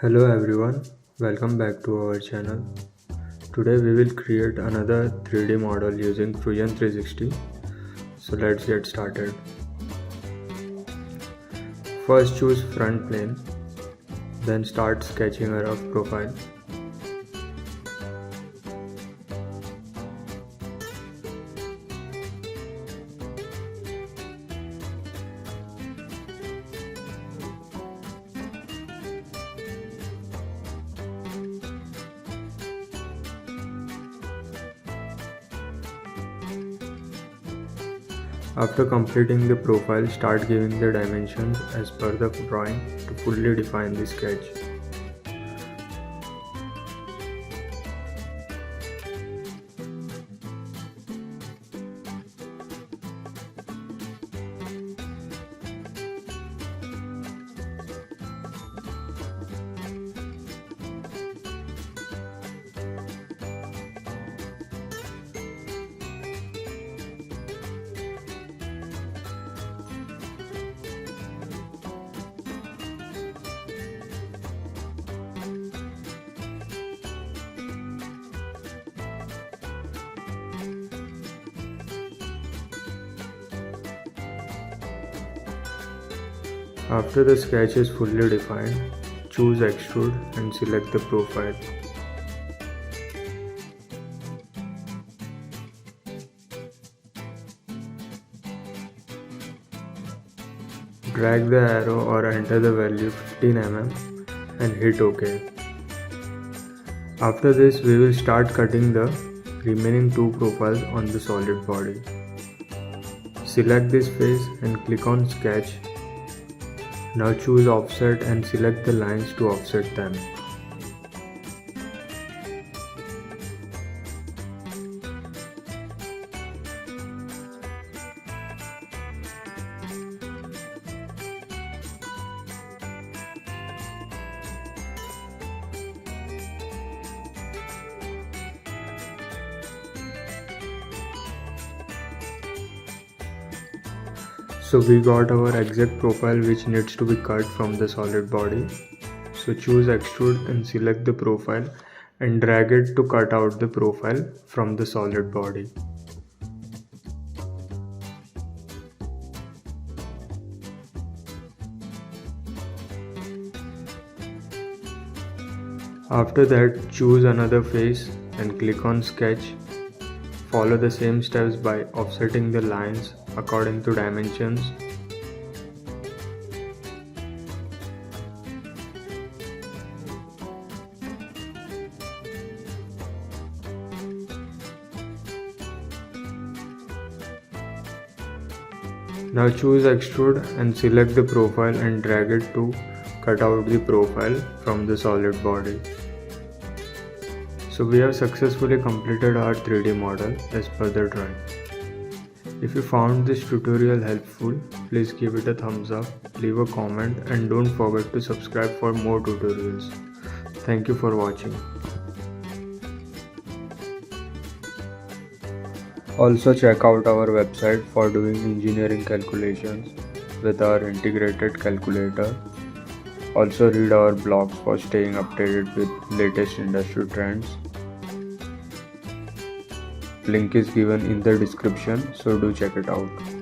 Hello everyone, welcome back to our channel. Today we will create another 3D model using Fusion 360. So let's get started. First choose front plane, then start sketching a rough profile. After completing the profile, start giving the dimensions as per the drawing to fully define the sketch. After the sketch is fully defined, choose Extrude and select the profile. Drag the arrow or enter the value 15 mm and hit OK. After this, we will start cutting the remaining two profiles on the solid body. Select this face and click on Sketch. Now choose Offset and select the lines to offset them. So we got our exact profile which needs to be cut from the solid body. So choose Extrude and select the profile and drag it to cut out the profile from the solid body. After that, choose another face and click on Sketch. Follow the same steps by offsetting the lines according to dimensions. Now choose Extrude and select the profile and drag it to cut out the profile from the solid body. So we have successfully completed our 3D model as per the drawing. If you found this tutorial helpful, please give it a thumbs up, leave a comment and don't forget to subscribe for more tutorials. Thank you for watching. Also check out our website for doing engineering calculations with our integrated calculator. Also read our blogs for staying updated with latest industry trends. Link is given in the description, so do check it out.